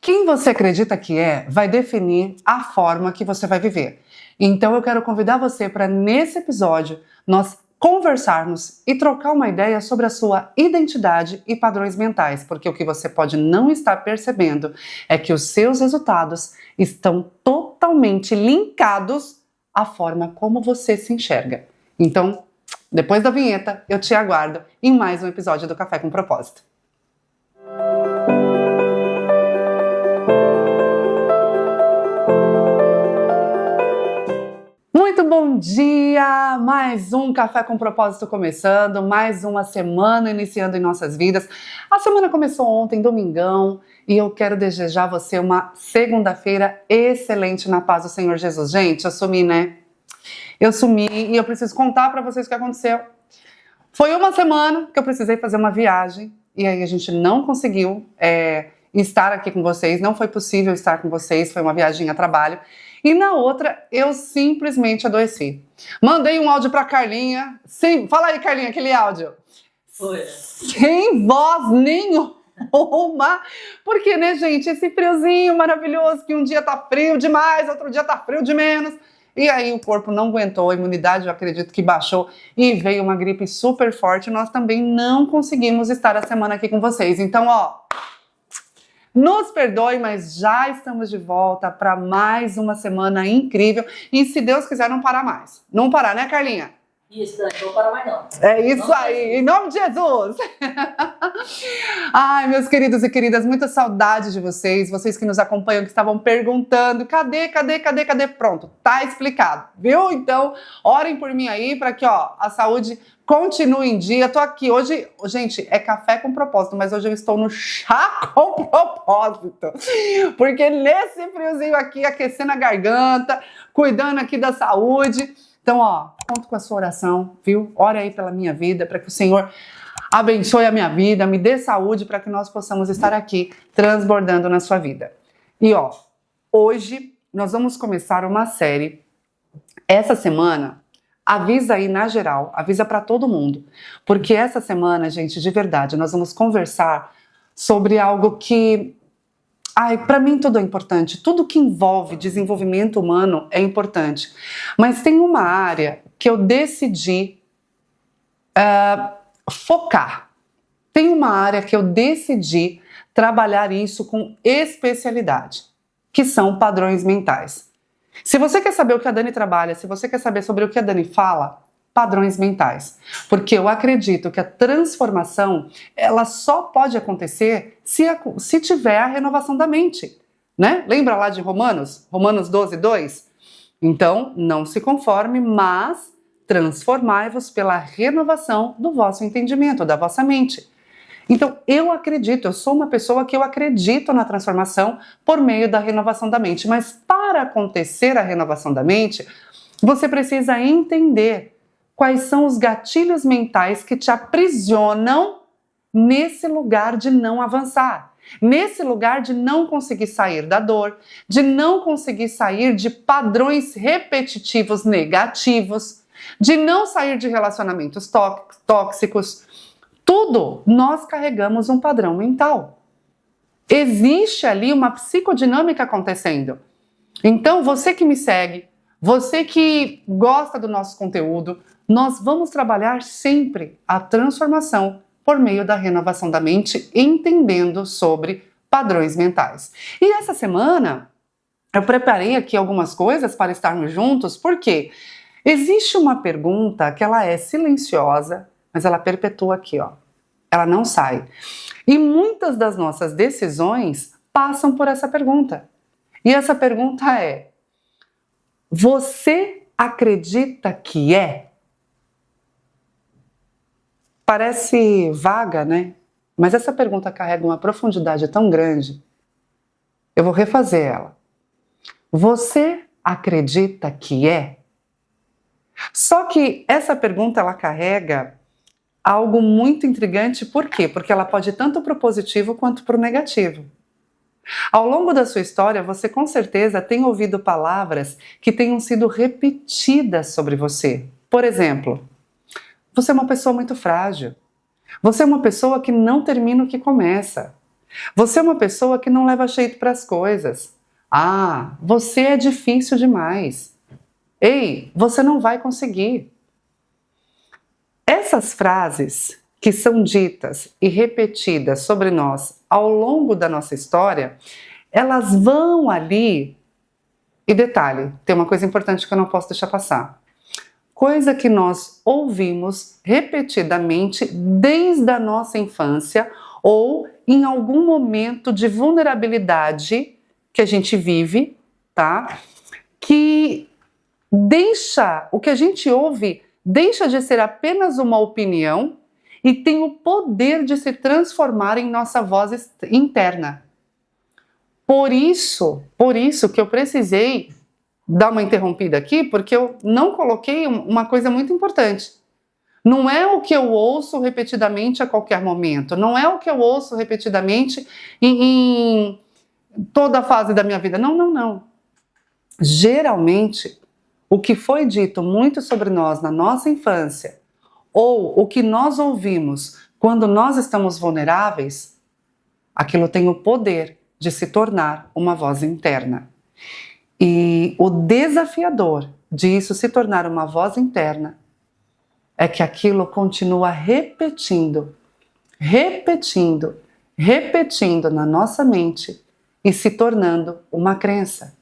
Quem você acredita que é vai definir a forma que você vai viver. Então eu quero convidar você para, nesse episódio, nós conversarmos e trocar uma ideia sobre a sua identidade e padrões mentais, porque o que você pode não estar percebendo é que os seus resultados estão totalmente linkados à forma como você se enxerga. Então, depois da vinheta, eu te aguardo em mais um episódio do Café com Propósito. Muito bom dia! Mais um Café com Propósito começando, mais uma semana iniciando em nossas vidas. A semana começou ontem, domingão, e eu quero desejar a você uma segunda-feira excelente na paz do Senhor Jesus. Gente, eu sumi, né? Eu sumi e eu preciso contar para vocês o que aconteceu. Foi uma semana que eu precisei fazer uma viagem e aí a gente não conseguiu estar aqui com vocês, não foi possível estar com vocês, foi uma viagem a trabalho. E na outra, eu simplesmente adoeci. Mandei um áudio pra Carlinha. Sim, fala aí, Carlinha, aquele áudio. Foi. Sem voz nenhuma. Porque, né, gente, esse friozinho maravilhoso, que um dia tá frio demais, outro dia tá frio de menos. E aí o corpo não aguentou, a imunidade eu acredito que baixou e veio uma gripe super forte. Nós também não conseguimos estar a semana aqui com vocês. Então, nos perdoe, mas já estamos de volta para mais uma semana incrível. E se Deus quiser, não parar mais. Não parar, né, Carlinha? Isso, Dani, não vou parar mais não. É isso aí, em nome de Jesus! Ai, meus queridos e queridas, muita saudade de vocês. Vocês que nos acompanham, que estavam perguntando, cadê? Pronto, tá explicado, viu? Então, orem por mim aí para que, a saúde continue em dia. Tô aqui hoje, gente, é café com propósito, mas hoje eu estou no chá com propósito. Porque nesse friozinho aqui, aquecendo a garganta, cuidando aqui da saúde. Então, conto com a sua oração, viu? Ore aí pela minha vida, para que o Senhor abençoe a minha vida, me dê saúde para que nós possamos estar aqui transbordando na sua vida. E, hoje nós vamos começar uma série. Essa semana, avisa aí na geral, avisa para todo mundo. Porque essa semana, gente, de verdade, nós vamos conversar sobre algo que... para mim tudo é importante, tudo que envolve desenvolvimento humano é importante, mas tem uma área que eu decidi focar, tem uma área que eu decidi trabalhar isso com especialidade, que são padrões mentais. Se você quer saber o que a Dani trabalha, se você quer saber sobre o que a Dani fala, padrões mentais, porque eu acredito que a transformação ela só pode acontecer se tiver a renovação da mente, né? Lembra lá de Romanos 12:2? Então, não se conforme, mas transformai-vos pela renovação do vosso entendimento, da vossa mente. Então, eu sou uma pessoa que eu acredito na transformação por meio da renovação da mente, mas para acontecer a renovação da mente, você precisa entender quais são os gatilhos mentais que te aprisionam nesse lugar de não avançar, nesse lugar de não conseguir sair da dor, de não conseguir sair de padrões repetitivos negativos, de não sair de relacionamentos tóxicos. Tudo nós carregamos um padrão mental. Existe ali uma psicodinâmica acontecendo. Então, você que me segue, você que gosta do nosso conteúdo, nós vamos trabalhar sempre a transformação por meio da renovação da mente, entendendo sobre padrões mentais. E essa semana, eu preparei aqui algumas coisas para estarmos juntos, porque existe uma pergunta que ela é silenciosa, mas ela perpetua aqui, ela não sai. E muitas das nossas decisões passam por essa pergunta. E essa pergunta é: você acredita que é? Parece vaga, né? Mas essa pergunta carrega uma profundidade tão grande. Eu vou refazer ela. Você acredita que é? Só que essa pergunta ela carrega algo muito intrigante. Por quê? Porque ela pode ir tanto para o positivo quanto para o negativo. Ao longo da sua história, você com certeza tem ouvido palavras que tenham sido repetidas sobre você. Por exemplo, você é uma pessoa muito frágil. Você é uma pessoa que não termina o que começa. Você é uma pessoa que não leva jeito para as coisas. Ah, você é difícil demais. Ei, você não vai conseguir. Essas frases que são ditas e repetidas sobre nós ao longo da nossa história, elas vão ali. E detalhe, tem uma coisa importante que eu não posso deixar passar. Coisa que nós ouvimos repetidamente desde a nossa infância ou em algum momento de vulnerabilidade que a gente vive, tá? Que deixa, o que a gente ouve deixa de ser apenas uma opinião e tem o poder de se transformar em nossa voz interna. Por isso que eu precisei dar uma interrompida aqui, porque eu não coloquei uma coisa muito importante. Não é o que eu ouço repetidamente a qualquer momento, não é o que eu ouço repetidamente em toda a fase da minha vida. Não, não, não. Geralmente, o que foi dito muito sobre nós na nossa infância, ou o que nós ouvimos quando nós estamos vulneráveis, aquilo tem o poder de se tornar uma voz interna. E o desafiador disso se tornar uma voz interna é que aquilo continua repetindo na nossa mente e se tornando uma crença.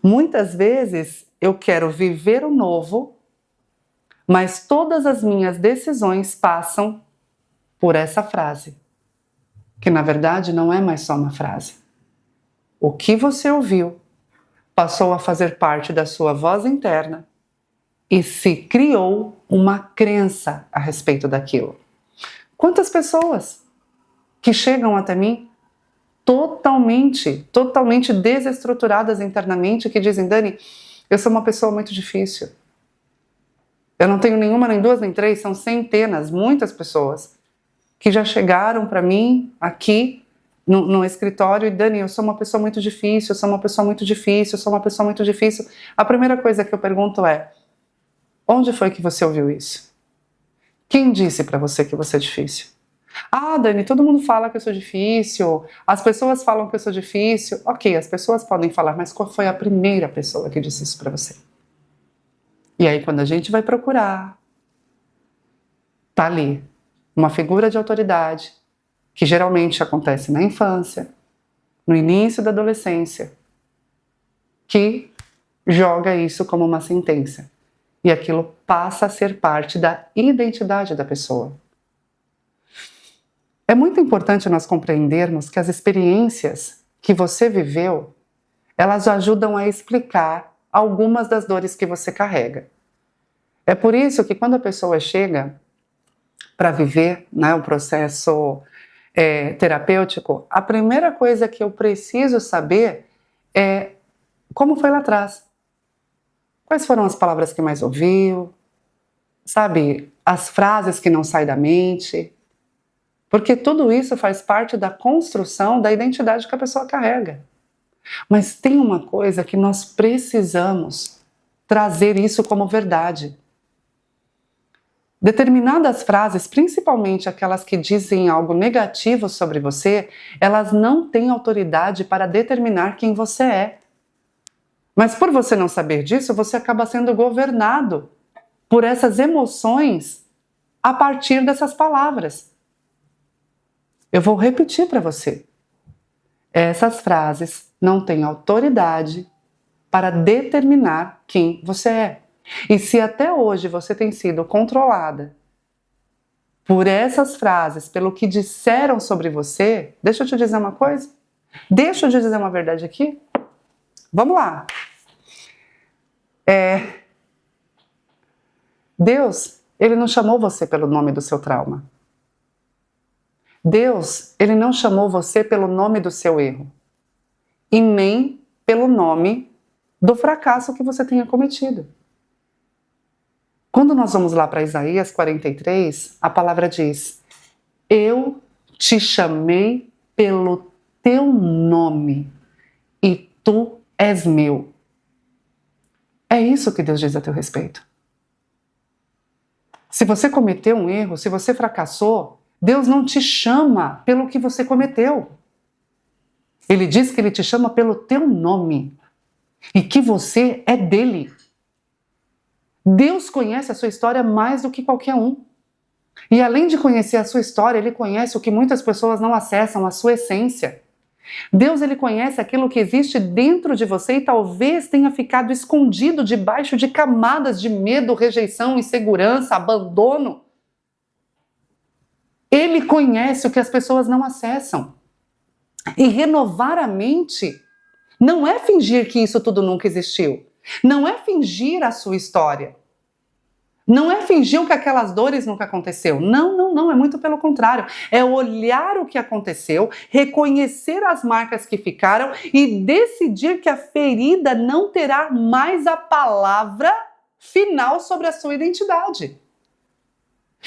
Muitas vezes eu quero viver o novo, mas todas as minhas decisões passam por essa frase, que na verdade não é mais só uma frase. O que você ouviu passou a fazer parte da sua voz interna e se criou uma crença a respeito daquilo. Quantas pessoas que chegam até mim totalmente desestruturadas internamente, que dizem: Dani, eu sou uma pessoa muito difícil. Eu não tenho nenhuma, nem duas, nem três, são centenas, muitas pessoas que já chegaram para mim aqui no escritório e: Dani, eu sou uma pessoa muito difícil, eu sou uma pessoa muito difícil, eu sou uma pessoa muito difícil. A primeira coisa que eu pergunto é: onde foi que você ouviu isso? Quem disse para você que você é difícil? Ah, Dani, todo mundo fala que eu sou difícil, as pessoas falam que eu sou difícil. Ok, as pessoas podem falar, mas qual foi a primeira pessoa que disse isso para você? E aí, quando a gente vai procurar, tá ali uma figura de autoridade, que geralmente acontece na infância, no início da adolescência, que joga isso como uma sentença. E aquilo passa a ser parte da identidade da pessoa. É muito importante nós compreendermos que as experiências que você viveu, elas ajudam a explicar algumas das dores que você carrega. É por isso que quando a pessoa chega para viver, né, o processo terapêutico, a primeira coisa que eu preciso saber é como foi lá atrás. Quais foram as palavras que mais ouviu? Sabe, as frases que não saem da mente? Porque tudo isso faz parte da construção da identidade que a pessoa carrega. Mas tem uma coisa que nós precisamos trazer isso como verdade. Determinadas frases, principalmente aquelas que dizem algo negativo sobre você, elas não têm autoridade para determinar quem você é. Mas por você não saber disso, você acaba sendo governado por essas emoções a partir dessas palavras. Eu vou repetir para você. Essas frases não têm autoridade para determinar quem você é. E se até hoje você tem sido controlada por essas frases, pelo que disseram sobre você, deixa eu te dizer uma coisa. Deixa eu te dizer uma verdade aqui. Vamos lá. Deus, ele não chamou você pelo nome do seu trauma. Deus, ele não chamou você pelo nome do seu erro. E nem pelo nome do fracasso que você tenha cometido. Quando nós vamos lá para Isaías 43, a palavra diz: eu te chamei pelo teu nome e tu és meu. É isso que Deus diz a teu respeito. Se você cometeu um erro, se você fracassou, Deus não te chama pelo que você cometeu. Ele diz que Ele te chama pelo teu nome e que você é dele. Deus conhece a sua história mais do que qualquer um. E além de conhecer a sua história, Ele conhece o que muitas pessoas não acessam, a sua essência. Deus, Ele conhece aquilo que existe dentro de você e talvez tenha ficado escondido debaixo de camadas de medo, rejeição, insegurança, abandono. Ele conhece o que as pessoas não acessam. E renovar a mente não é fingir que isso tudo nunca existiu. Não é fingir a sua história. Não é fingir que aquelas dores nunca aconteceu. Não, é muito pelo contrário. É olhar o que aconteceu, reconhecer as marcas que ficaram e decidir que a ferida não terá mais a palavra final sobre a sua identidade.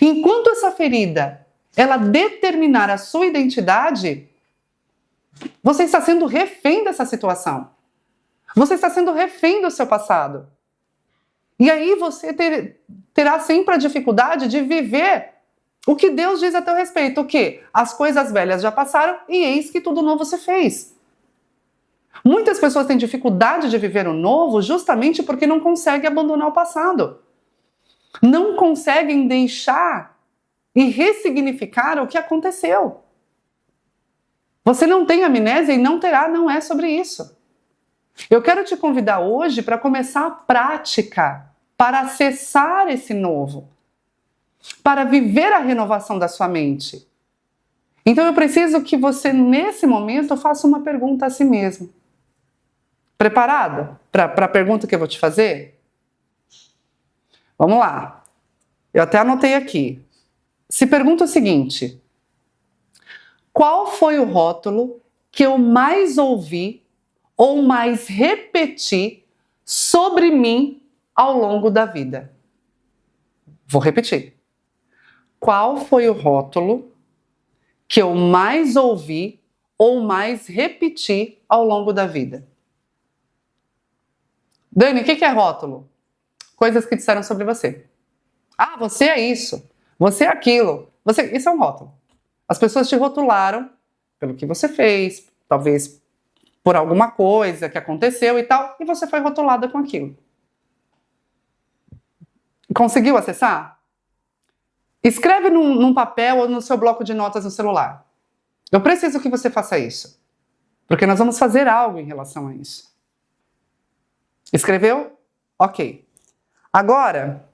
Enquanto essa ferida, ela determinar a sua identidade, você está sendo refém dessa situação. Você está sendo refém do seu passado. E aí você terá sempre a dificuldade de viver o que Deus diz a teu respeito. O quê? As coisas velhas já passaram e eis que tudo novo se fez. Muitas pessoas têm dificuldade de viver o novo justamente porque não conseguem abandonar o passado. Não conseguem deixar e ressignificar o que aconteceu. Você não tem amnésia e não terá, não é sobre isso. Eu quero te convidar hoje para começar a prática, para acessar esse novo, para viver a renovação da sua mente. Então eu preciso que você, nesse momento, faça uma pergunta a si mesmo. Preparada para a pergunta que eu vou te fazer? Vamos lá. Eu até anotei aqui. Se pergunta o seguinte: qual foi o rótulo que eu mais ouvi ou mais repeti sobre mim ao longo da vida? Vou repetir. Qual foi o rótulo que eu mais ouvi ou mais repeti ao longo da vida? Dani, o que é rótulo? Coisas que disseram sobre você. Ah, você é isso. Você é aquilo. Isso é um rótulo. As pessoas te rotularam pelo que você fez, talvez por alguma coisa que aconteceu e tal, e você foi rotulada com aquilo. Conseguiu acessar? Escreve num papel ou no seu bloco de notas no celular. Eu preciso que você faça isso, porque nós vamos fazer algo em relação a isso. Escreveu? Ok. Agora,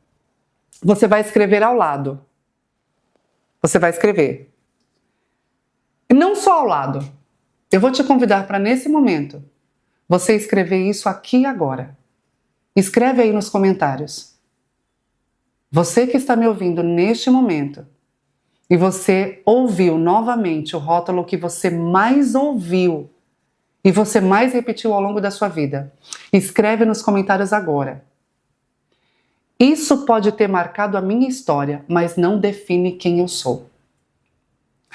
você vai escrever ao lado. Você vai escrever. Não só ao lado. Eu vou te convidar para, nesse momento, você escrever isso aqui e agora. Escreve aí nos comentários. Você que está me ouvindo neste momento e você ouviu novamente o rótulo que você mais ouviu e você mais repetiu ao longo da sua vida, escreve nos comentários agora. Isso pode ter marcado a minha história, mas não define quem eu sou.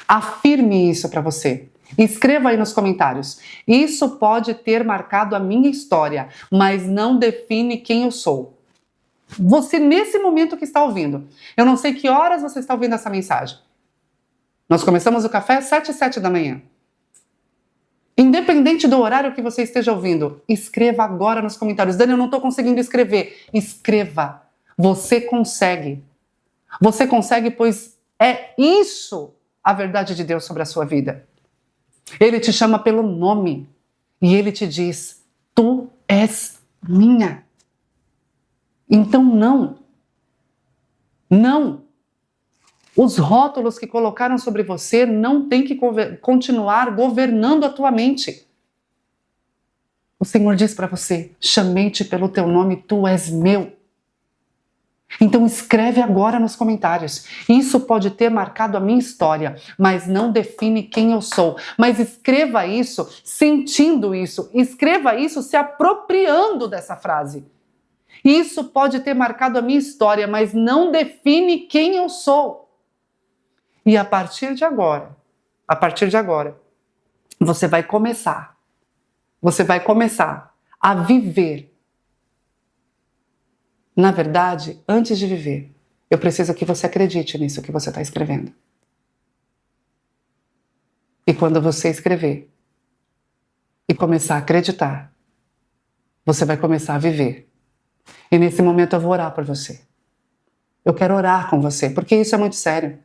Afirme isso para você. Escreva aí nos comentários. Isso pode ter marcado a minha história, mas não define quem eu sou. Você, nesse momento que está ouvindo, eu não sei que horas você está ouvindo essa mensagem. Nós começamos o café às 7h07 da manhã. Independente do horário que você esteja ouvindo, escreva agora nos comentários. Dani, eu não estou conseguindo escrever. Escreva. Você consegue. Você consegue, pois é isso a verdade de Deus sobre a sua vida. Ele te chama pelo nome e ele te diz: tu és minha. Então não. Os rótulos que colocaram sobre você não têm que continuar governando a tua mente. O Senhor diz para você: chamei-te pelo teu nome, tu és meu. Então escreve agora nos comentários. Isso pode ter marcado a minha história, mas não define quem eu sou. Mas escreva isso sentindo isso. Escreva isso se apropriando dessa frase. Isso pode ter marcado a minha história, mas não define quem eu sou. E a partir de agora, você vai começar a viver. Na verdade, antes de viver, eu preciso que você acredite nisso que você está escrevendo. E quando você escrever e começar a acreditar, você vai começar a viver. E nesse momento eu vou orar por você. Eu quero orar com você, porque isso é muito sério.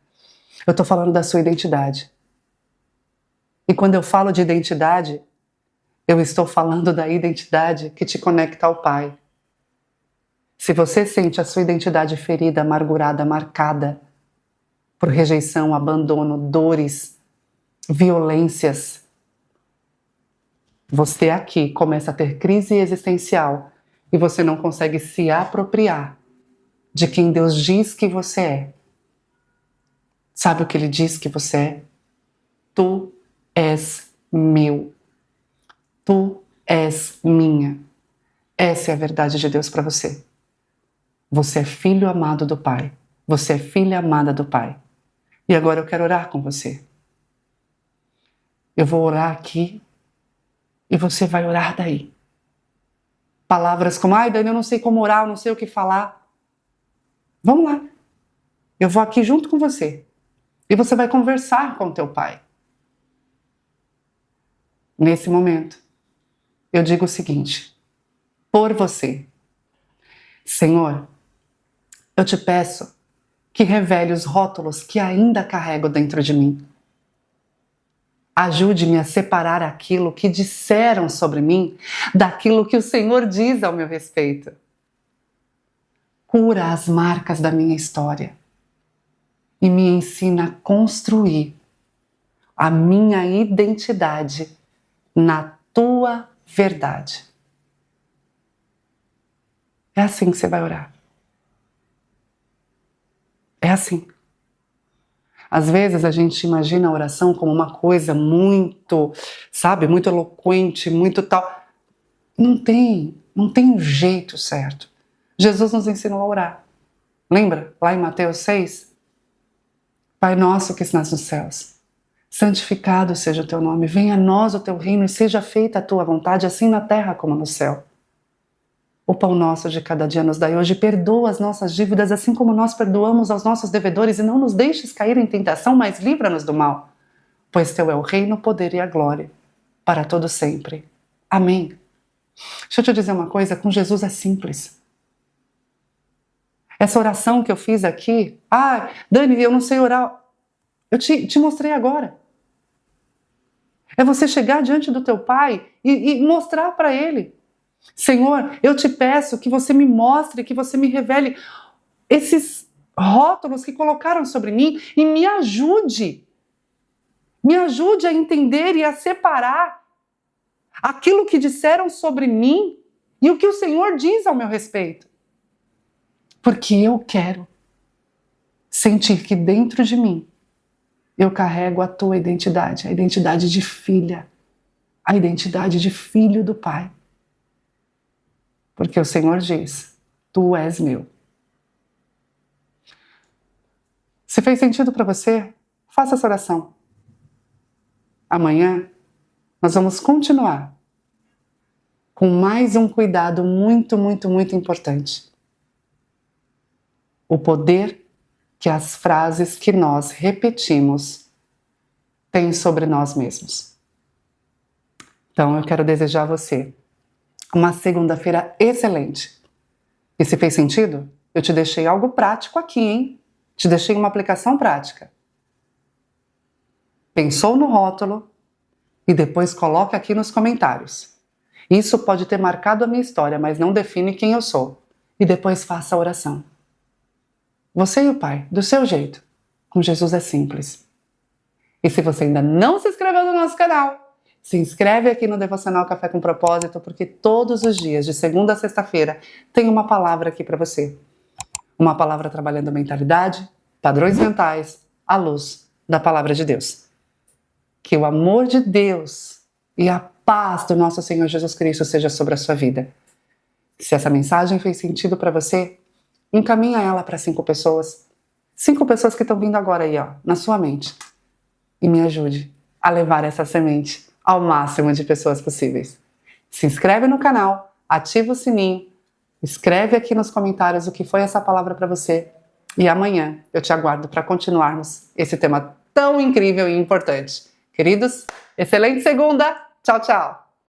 Eu estou falando da sua identidade. E quando eu falo de identidade, eu estou falando da identidade que te conecta ao Pai. Se você sente a sua identidade ferida, amargurada, marcada por rejeição, abandono, dores, violências, você aqui começa a ter crise existencial e você não consegue se apropriar de quem Deus diz que você é. Sabe o que Ele diz que você é? Tu és meu. Tu és minha. Essa é a verdade de Deus para você. Você é filho amado do Pai. Você é filha amada do Pai. E agora eu quero orar com você. Eu vou orar aqui e você vai orar daí. Palavras como, ai Dani, eu não sei como orar, eu não sei o que falar. Vamos lá. Eu vou aqui junto com você. E você vai conversar com o teu Pai. Nesse momento, eu digo o seguinte, por você. Senhor, eu te peço que revele os rótulos que ainda carrego dentro de mim. Ajude-me a separar aquilo que disseram sobre mim daquilo que o Senhor diz ao meu respeito. Cura as marcas da minha história e me ensina a construir a minha identidade na tua verdade. É assim que você vai orar. É assim. Às vezes a gente imagina a oração como uma coisa muito, sabe, muito eloquente, muito tal. Não tem um jeito certo. Jesus nos ensinou a orar. Lembra? Lá em Mateus 6? Pai nosso que estás nos céus, santificado seja o teu nome, venha a nós o teu reino e seja feita a tua vontade, assim na terra como no céu. O pão nosso de cada dia nos dai hoje, perdoa as nossas dívidas, assim como nós perdoamos aos nossos devedores, e não nos deixes cair em tentação, mas livra-nos do mal. Pois teu é o reino, o poder e a glória, para todo sempre. Amém. Deixa eu te dizer uma coisa, com Jesus é simples. Essa oração que eu fiz aqui, Dani, eu não sei orar, eu te mostrei agora. É você chegar diante do teu Pai e mostrar para Ele. Senhor, eu te peço que você me mostre, que você me revele esses rótulos que colocaram sobre mim e me ajude. Me ajude a entender e a separar aquilo que disseram sobre mim e o que o Senhor diz ao meu respeito. Porque eu quero sentir que dentro de mim eu carrego a tua identidade, a identidade de filha, a identidade de filho do Pai. Porque o Senhor diz, tu és meu. Se fez sentido para você, faça essa oração. Amanhã nós vamos continuar com mais um cuidado muito, muito, muito importante. O poder que as frases que nós repetimos têm sobre nós mesmos. Então eu quero desejar a você uma segunda-feira excelente. E se fez sentido, eu te deixei algo prático aqui, hein? Te deixei uma aplicação prática. Pensou no rótulo e depois coloca aqui nos comentários. Isso pode ter marcado a minha história, mas não define quem eu sou. E depois faça a oração. Você e o Pai, do seu jeito. Com Jesus é simples. E se você ainda não se inscreveu no nosso canal, se inscreve aqui no Devocional Café com Propósito, porque todos os dias, de segunda a sexta-feira, tem uma palavra aqui para você. Uma palavra trabalhando a mentalidade, padrões mentais, à luz da palavra de Deus. Que o amor de Deus e a paz do nosso Senhor Jesus Cristo seja sobre a sua vida. Se essa mensagem fez sentido para você, encaminha ela para 5 pessoas. 5 pessoas que estão vindo agora aí, ó, na sua mente. E me ajude a levar essa semente ao máximo de pessoas possíveis. Se inscreve no canal, ativa o sininho, escreve aqui nos comentários o que foi essa palavra para você. E amanhã eu te aguardo para continuarmos esse tema tão incrível e importante Queridos, excelente segunda. Tchau, tchau.